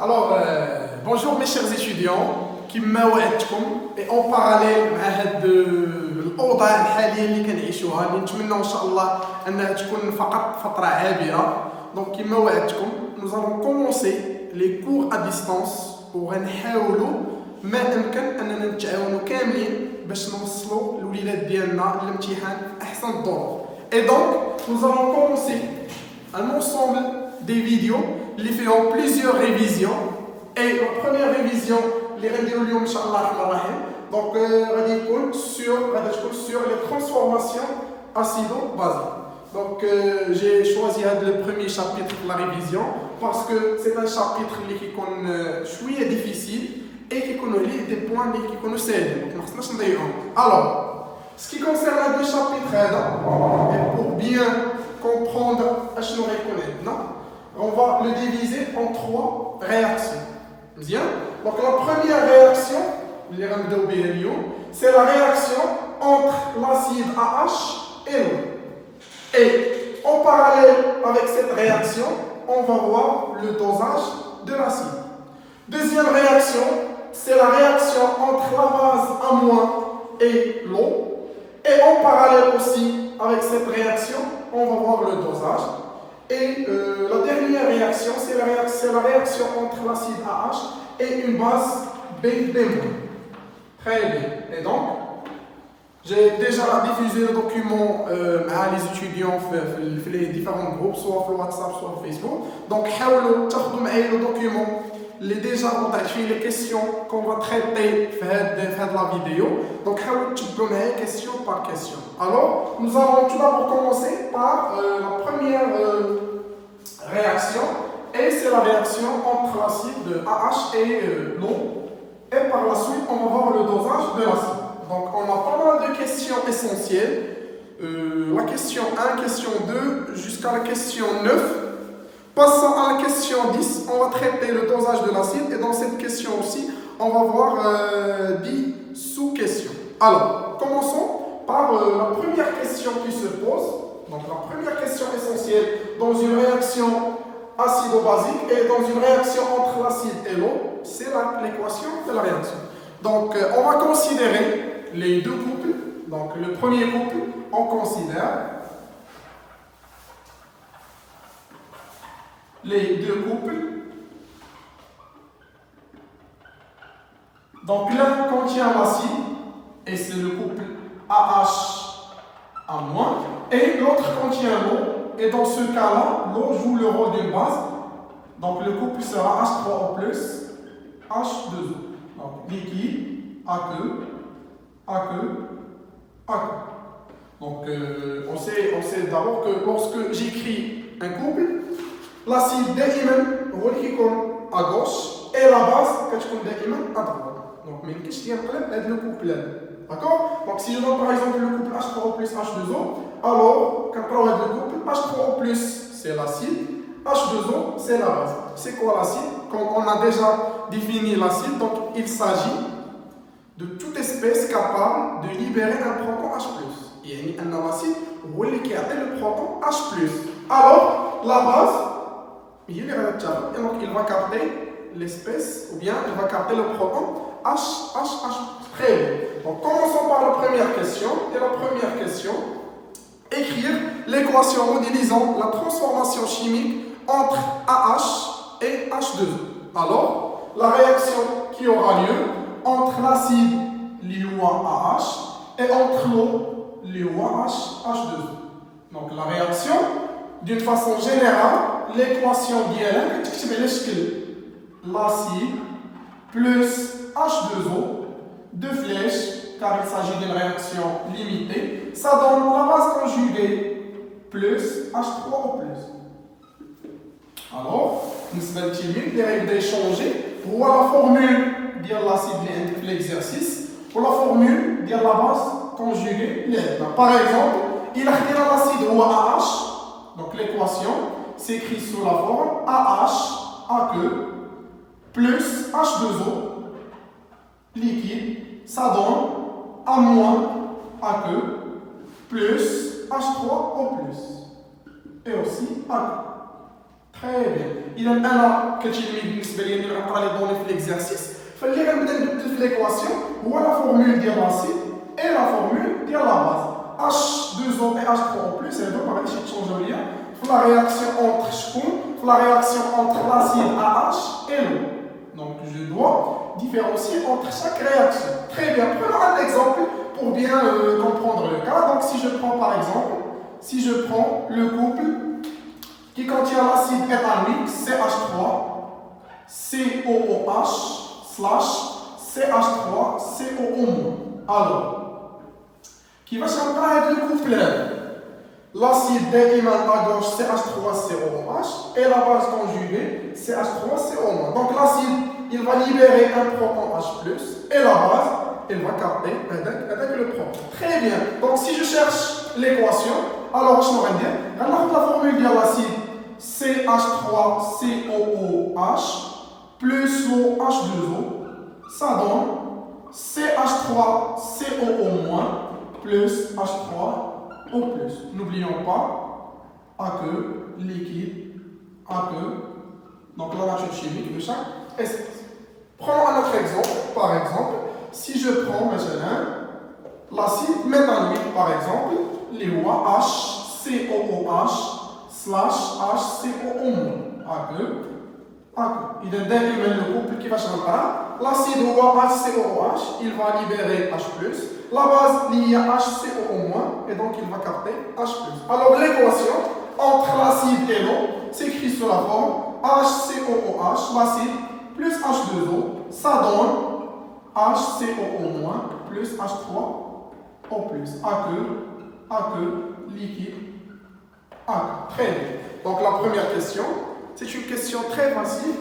Alors, bonjour mes chers étudiants, كما وعدتكم en parallèل مع هاد الأوضاع الحالية اللي كنعيشوها اللي نتمنى إن شاء الله أنها تكون فقط فترة عابرة. Donc كما وعدتكم nous allons commencer les cours à distance وغنحاولوا ما أمكن أننا نتعاونوا كاملين باش نوصلوا الوليدات ديالنا للامتحان في أحسن الظروف. Et donc nous allons commencer un ensemble des vidéos اللي فيهم plusieurs révisions. Et la première révision اللي غنديروا اليوم ان شاء الله الرحمن الرحيم دونك غادي يكون sur les transformations acido-basiques. Donc j'ai choisi le premier chapitre de la révision parce que c'est un chapitre اللي كيكون شويه difficile et كيكونوا عليه des points اللي كيكونوا ساهلين دونك ما خصناش نضيعوهم. Alors ce qui concerne les deux chapitres هذا et pour bien comprendre اشنو غيكون عندنا on va le diviser en trois réactions. Bien. Donc la première réaction, c'est la réaction entre l'acide AH et l'eau. Et en parallèle avec cette réaction, on va voir le dosage de l'acide. Deuxième réaction, c'est la réaction entre la base amoi et l'eau. Et en parallèle aussi avec cette réaction, on va voir le dosage. Et la dernière réaction, c'est la réaction entre l'acide AH et une base B bémol. Très bien. Et donc, j'ai déjà diffusé le document à les étudiants dans les différents groupes, soit sur WhatsApp, soit sur Facebook. Donc, le document, déjà les questions qu'on va traiter dans la vidéo. Donc, question par question. Alors, nous allons tout d'abord commencer par la première réaction. Et c'est la réaction entre l'acide de AH et l'eau. Et par la suite, on va voir le dosage de l'acide. Donc, on a pas mal de questions essentielles. La question 1, question 2, jusqu'à la question 9. Passant à la question 10, on va traiter le dosage de l'acide. Et dans cette question aussi, on va voir 10 sous-questions. Alors, commençons par la première question qui se pose. Donc, la première question essentielle dans une réaction acido-basique et dans une réaction entre l'acide et l'eau, c'est l'équation de la réaction. Donc, on va considérer les deux couples. Donc, le premier couple, on considère les deux couples. Donc, l'un contient l'acide, et c'est le couple AH-, et l'autre contient l'eau. Et dans ce cas-là, l'eau joue le rôle d'une base. Donc le couple sera H3O+, H2O. Donc liquide, aqueux, aqueux, aqueux. Donc on sait d'abord que lorsque j'écris un couple, l'acide دائما هو اللي كيكون à gauche et la base كتكون دائما à droite. Donc ما يمكنش ينقلب هذا le couple هذا. D'accord? Donc si je donne par exemple le couple H3O plus H2O, alors quand on a le couple H3O plus c'est l'acide, H2O c'est la base. C'est quoi l'acide? Comme on a déjà défini l'acide, donc il s'agit de toute espèce capable de libérer un proton H+. يعني أن l'acide هو اللي كيعطي le proton H+. Alors la base هي اللي غادي تاخذ et donc il va capter l'espèce ou bien il va capter le proton H. Très bien. Donc commençons par la première question. Et la première question, écrire l'équation modélisant la transformation chimique entre AH et H2O. Alors, la réaction qui aura lieu entre l'acide LiOA-AH et entre l'eau LiOA-H2O. Donc la réaction, d'une façon générale, l'équation dialecte, l'acide plus H2O, deux flèches, car il s'agit d'une réaction limitée, ça donne la base conjuguée plus H3O+. Alors, nous allons d'échanger pour la formule de l'acide de l'exercice, pour la formule de la base conjuguée. Par exemple, il a l'acide OAH, donc l'équation s'écrit sous la forme AH, aqueux, plus H2O, liquide, ça donne aqueux plus H3O+, et aussi aqueux. Très bien. إذا أنا كتلميذ بالنسبة لي اللي غنقرا لي دوني في ليكزارسيس فاللي غنبدا نبدل في ليكواسيون هو لا فورمول ديال لاسيد et la formule ديال لا باز H2O et H3 en plus هادو ما غاديش يتشونجاو ليا في لا رياكسيون entre شكون في لا رياكسيون entre l'acide AH et l'eau. Donc je dois différencier entre chaque réaction. Très bien. Prenons un exemple pour bien comprendre le cas. Donc si je prends par exemple, si je prends le couple qui contient l'acide éthanoïque CH3 COOH slash CH3 COO-. Alors, qui va changer avec le couple l'acide دائما à gauche CH3COOH et la base conjuguée CH3CO-. Donc l'acide il va libérer un proton H+, et la base elle va capter avec le proton. Très bien. Donc si je cherche l'équation, alors je vais dire, on a la formule de l'acide CH3COOH plus l'eau H2O, ça donne CH3COO- plus H3O+. N'oublions pas aqueux, liquide, aqueux, donc la nature chimique de chaque espèce. Prenons un autre exemple. Par exemple, si je prends maintenant l'acide méthanoïque, par exemple, les HCOOH slash HCOO-. Aqueux. Il y a le couple qui va changer. L'acide HCOOH, il va libérer H+. La base liée à HCOO- et donc il va capter H+. Alors l'équation entre l'acide et l'eau s'écrit sous la forme HCOOH, l'acide, plus H2O, ça donne HCOO- plus H3O+. Aqueux, liquide, aqueux. Très bien. Donc la première question, c'est une question très facile.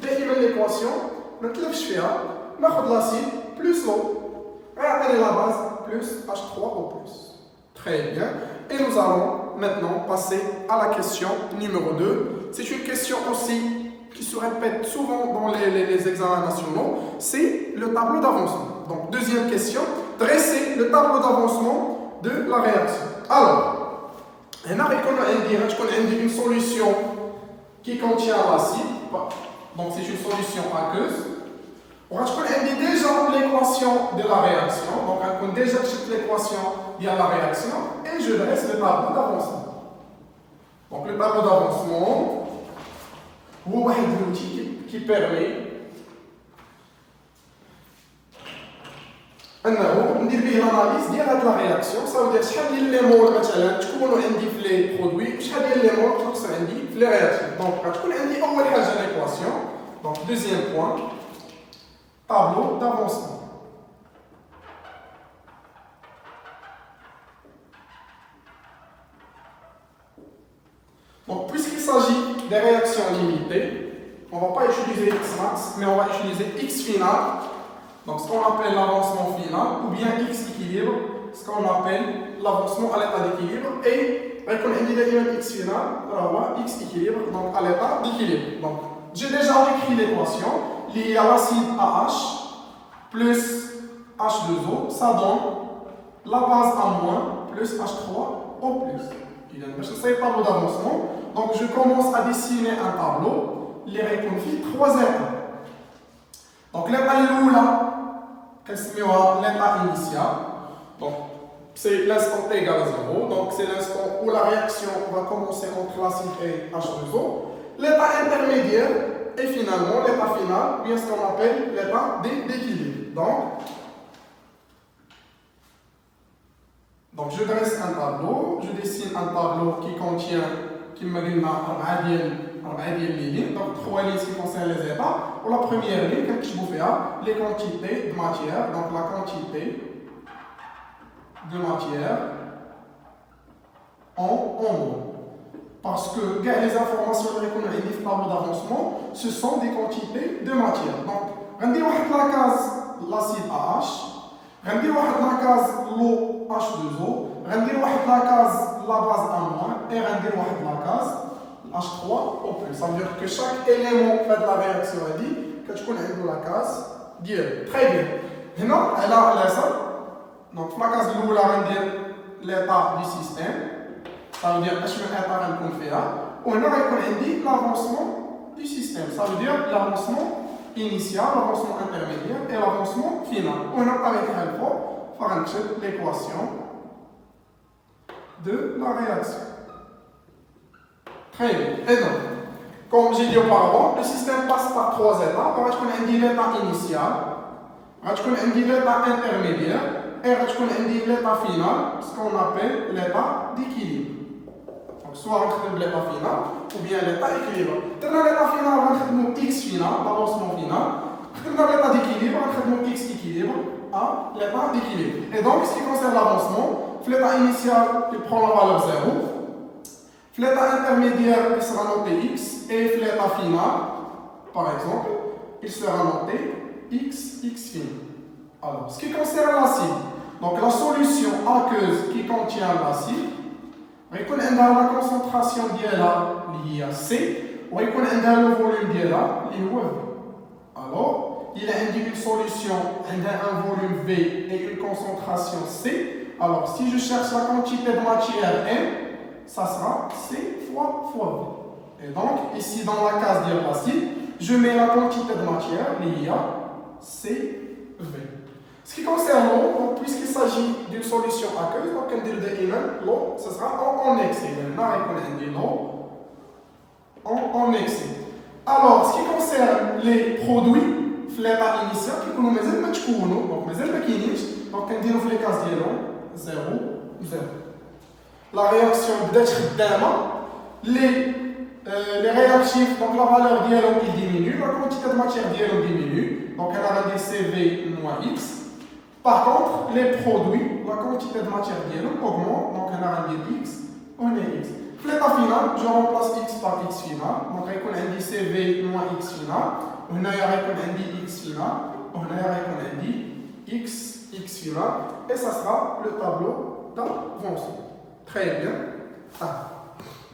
D'éliminer l'équation, maintenant je fais l'acide plus l'eau. Regardez la base plus H3O+. Très bien. Et nous allons maintenant passer à la question numéro 2. C'est une question aussi qui se répète souvent dans les examens nationaux. C'est le tableau d'avancement. Donc, deuxième question, dresser le tableau d'avancement de la réaction. Alors, on a une solution qui contient l'acide. Donc, c'est une solution aqueuse. On a déjà l'équation de la réaction. Donc, on a déjà l'équation de la réaction. Et je dresse le tableau d'avancement. Donc, le tableau d'avancement, c'est un outil qui permet de faire l'analyse de la réaction. Ça veut dire que les mots qui sont dans les produits, les mots qui sont dans les réactions. Donc, on a l'équation. Donc, deuxième point. Tableau d'avancement. Donc, puisqu'il s'agit des réactions limitées, on ne va pas utiliser X max, mais on va utiliser X final, donc ce qu'on appelle l'avancement final, ou bien X équilibre, ce qu'on appelle l'avancement à l'état d'équilibre, et on a X final, X équilibre, donc à l'état d'équilibre. Donc, j'ai déjà écrit l'équation. Il y a l'acide AH plus H2O, ça donne la base A- plus H3O+. Il y a un tableau d'avancement. Donc je commence à dessiner un tableau, les réconfie 3 étapes. Donc l'étape l'état initial. Donc c'est l'instant T égale à 0. Donc c'est l'instant où la réaction va commencer entre l'acide et H2O. L'état intermédiaire. Et finalement, l'état final, bien ce qu'on appelle l'état d'équilibre. Donc, je dresse un tableau, je dessine un tableau qui contient, qui me donne 4 lignes, donc 3 lignes qui concernent les états. Pour la première ligne, qu'est-ce que je vous fais? Les quantités de matière, donc la quantité de matière en eau. Parce que les informations que nous avons dans le tableau d'avancement, ce sont des quantités de matière. Donc, on dit la case l'acide AH, on dit la case l'eau H2O, on dit la case la base A- et on dit la case H3O+. Ça veut dire que chaque élément fait de la réaction a dit que tu connais la case d'hier. Très bien. Maintenant, elle a l'air. Donc, la case l'eau, on dit l'état du système. Ça veut dire que je vais faire on a l'avancement du système. Ça veut dire l'avancement initial, l'avancement intermédiaire et l'avancement final. On a avec l'équation de la réaction. Très bien. Et donc, comme j'ai dit auparavant, le système passe par 3 étapes. On va avoir l'état initial, on va avoir l'état intermédiaire et on va avoir l'état final, ce qu'on appelle l'état d'équilibre. Donc, soit on va l'état final ou bien l'état équilibre. Dans l'état final, on va avoir x final, l'avancement final. Dans l'état d'équilibre, on va avoir x équilibre à l'état d'équilibre. Et donc, ce qui concerne l'avancement, l'état initial, il prend la valeur 0. L'état intermédiaire, il sera noté x. Et l'état final, par exemple, il sera noté x final. Alors, ce qui concerne l'acide, donc la solution aqueuse qui contient l'acide, on a la concentration liée à C, on a le volume lié à V. Alors, il a une solution, un volume V et une concentration C. Alors, si je cherche la quantité de matière M, ça sera C fois V. Et donc, ici dans la case de l'acide, je mets la quantité de matière liée à CV. Ce qui concerne l'eau, puisqu'il s'agit d'une solution aqueuse, donc on dit l'eau, ce sera en excès. On dit l'eau en excès. Alors, ce qui concerne les produits, l'état initial, qui nous met donc on dit dans les cases de l'eau, 0, 0. La réaction d'être les réactifs, donc la valeur d'ILO qui diminue, la quantité de matière d'ILO diminue, donc elle a dit CV moins X. Par contre, les produits, la quantité de matière d'ILO augmente, donc elle a dit X, on est X. L'état final, je remplace X par X final, donc on dit CV moins X final, on a dit X final, on a dit X final, et ça sera le tableau d'avancement. Très bien. Ah.